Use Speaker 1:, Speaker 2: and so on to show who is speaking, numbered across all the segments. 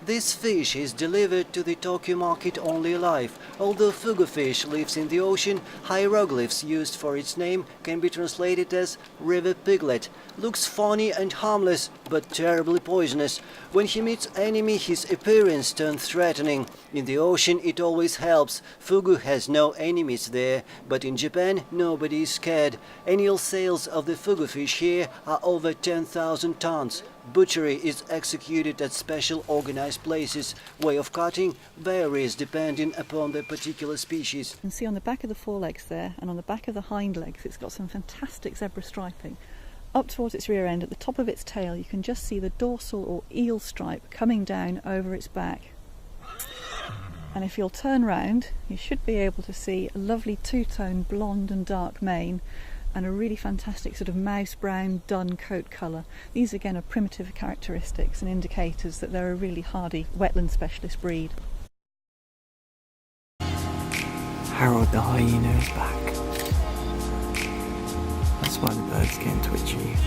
Speaker 1: This fish is delivered to the Tokyo market only alive. Although fugu fish lives in the ocean, hieroglyphs used for its name can be translated as river piglet. Looks funny and harmless, but terribly poisonous. When he meets enemy, his appearance turns threatening. In the ocean, it always helps. Fugu has no enemies there, but in Japan, nobody is scared. Annual sales of the fugu fish here are over 10,000 tons. Butchery is executed at special organized places. Way of cutting varies depending upon the particular species.
Speaker 2: You can see on the back of the forelegs there and on the back of the hind legs it's got some fantastic zebra striping. Up towards its rear end, at the top of its tail, you can just see the dorsal or eel stripe coming down over its back. And if you'll turn round, you should be able to see a lovely two-tone blonde and dark mane and a really fantastic sort of mouse brown dun coat colour. These again are primitive characteristics and indicators that they're a really hardy wetland specialist breed.
Speaker 3: Harold the hyena is back. That's why the bird's getting twitchy.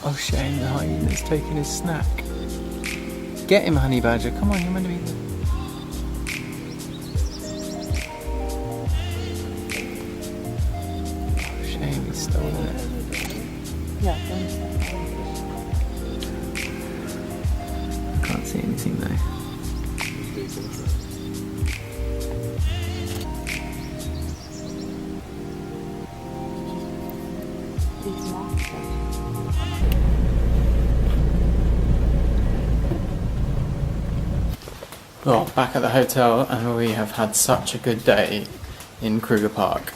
Speaker 3: Oh shame, the hyena's taking his snack. Get him, honey badger, come on, you're meant to be there. He's stolen it.
Speaker 2: Yeah,
Speaker 3: I can't see anything though. Well, back at the hotel, and we have had such a good day in Kruger Park,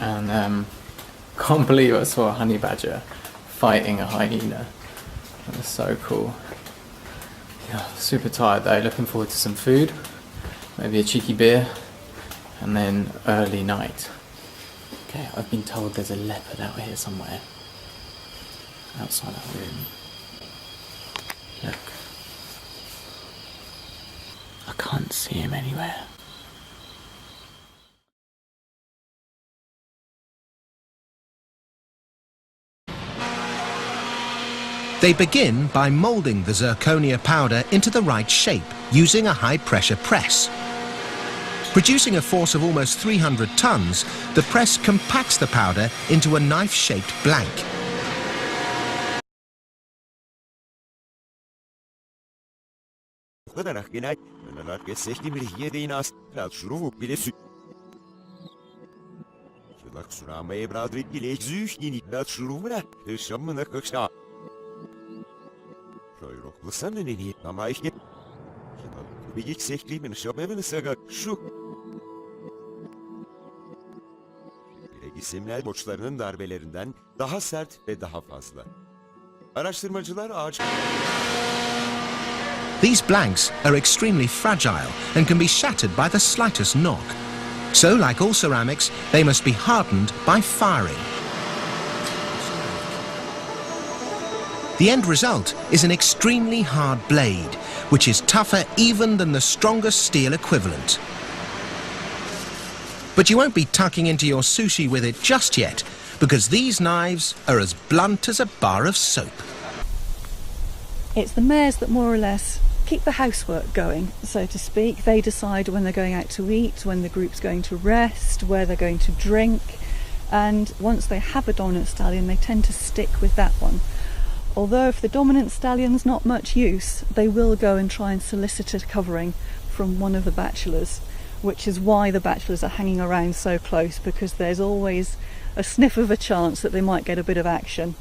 Speaker 3: and can't believe I saw a honey badger fighting a hyena. That was so cool. Yeah, super tired though, looking forward to some food, maybe a cheeky beer, and then early night. Okay, I've been told there's a leopard out here somewhere, outside our room. Look. I can't see him anywhere.
Speaker 4: They begin by moulding the zirconia powder into the right shape using a high-pressure press. Producing a force of almost 300 tons, the press compacts the powder into a knife-shaped blank.
Speaker 5: İsimler borçlarının darbelerinden daha sert ve daha fazla. Araştırmacılar ağaç...
Speaker 4: These blanks are extremely fragile and can be shattered by the slightest knock. So, like all ceramics, they must be hardened by firing. The end result is an extremely hard blade, which is tougher even than the strongest steel equivalent. But you won't be tucking into your sushi with it just yet, because these knives are as blunt as a bar of soap.
Speaker 2: It's the mares that more or less keep the housework going, so to speak. They decide when they're going out to eat, when the group's going to rest, where they're going to drink, and once they have a dominant stallion, they tend to stick with that one. Although if the dominant stallion's not much use, they will go and try and solicit a covering from one of the bachelors, which is why the bachelors are hanging around so close, because there's always a sniff of a chance that they might get a bit of action.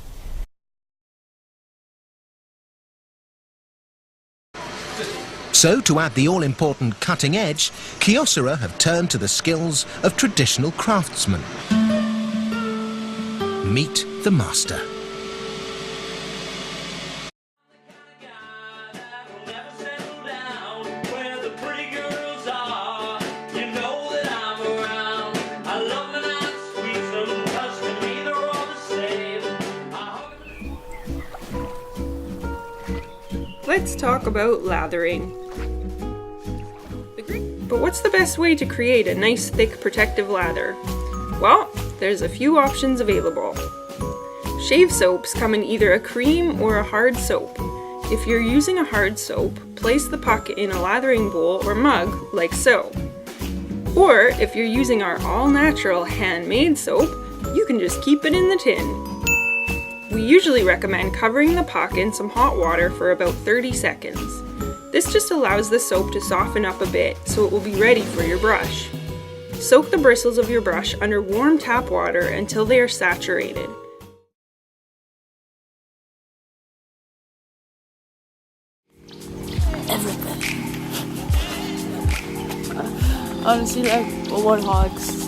Speaker 4: So, to add the all-important cutting edge, Kyocera have turned to the skills of traditional craftsmen. Meet the master.
Speaker 6: Let's talk about lathering. But what's the best way to create a nice, thick, protective lather? Well, there's a few options available. Shave soaps come in either a cream or a hard soap. If you're using a hard soap, place the puck in a lathering bowl or mug, like so. Or if you're using our all-natural handmade soap, you can just keep it in the tin. We usually recommend covering the puck in some hot water for about 30 seconds. This just allows the soap to soften up a bit so it will be ready for your brush. Soak the bristles of your brush under warm tap water until they are saturated.
Speaker 7: Honestly, like warthogs.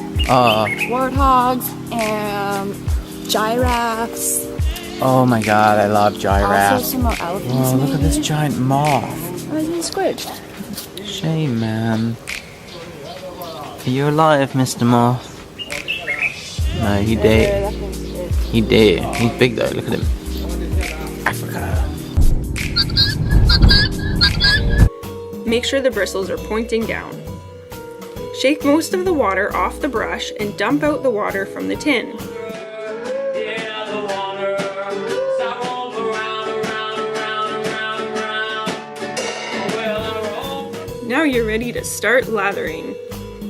Speaker 7: Warthogs and giraffes.
Speaker 3: Oh my god, I love giraffes.
Speaker 7: Also some elephants.
Speaker 3: Oh, look at this giant moth.
Speaker 7: Oh, it's been squished.
Speaker 3: Shame, man. Are you alive, Mr. Moth? No, he dead. He dead. He's big though, look at him. Africa.
Speaker 6: Make sure the bristles are pointing down. Shake most of the water off the brush and dump out the water from the tin. Now you're ready to start lathering.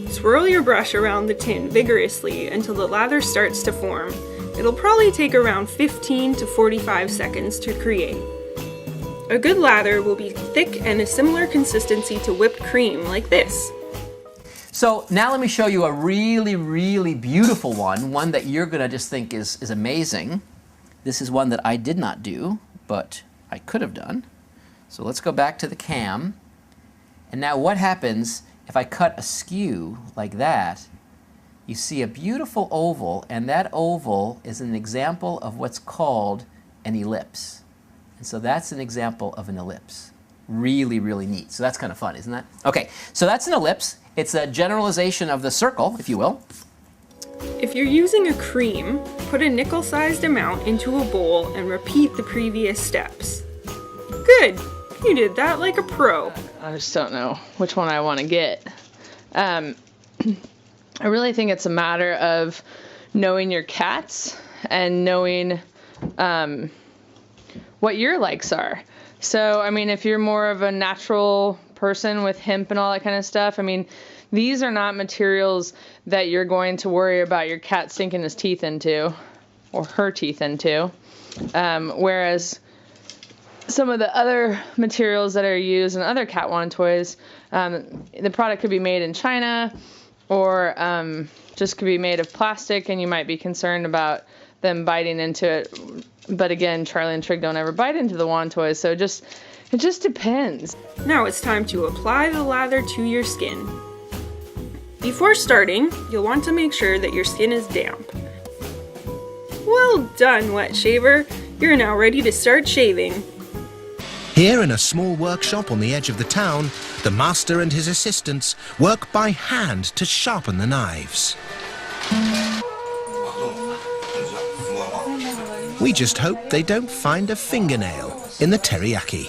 Speaker 6: Swirl your brush around the tin vigorously until the lather starts to form. It'll probably take around 15 to 45 seconds to create. A good lather will be thick and a similar consistency to whipped cream like this.
Speaker 8: So now let me show you a really, really beautiful one that you're gonna just think is amazing. This is one that I did not do, but I could have done. So let's go back to the cam. And now what happens if I cut askew like that? You see a beautiful oval, and that oval is an example of what's called an ellipse. And so that's an example of an ellipse. Really, really neat. So that's kind of fun, isn't that? Okay, so that's an ellipse. It's a generalization of the circle, if you will.
Speaker 6: If you're using a cream, put a nickel-sized amount into a bowl and repeat the previous steps. Good! You did that like a pro.
Speaker 9: I just don't know which one I want to get. I really think it's a matter of knowing your cats and knowing what your likes are. So, I mean, if you're more of a natural person with hemp and all that kind of stuff, I mean, these are not materials that you're going to worry about your cat sinking his teeth into or her teeth into. Whereas some of the other materials that are used in other cat wand toys, the product could be made in China or just could be made of plastic, and you might be concerned about them biting into it. But again, Charlie and Trig don't ever bite into the wand toys, so it just depends.
Speaker 6: Now it's time to apply the lather to your skin. Before starting, you'll want to make sure that your skin is damp. Well done, wet shaver. You're now ready to start shaving.
Speaker 4: Here in a small workshop on the edge of the town, the master and his assistants work by hand to sharpen the knives. We just hope they don't find a fingernail in the teriyaki.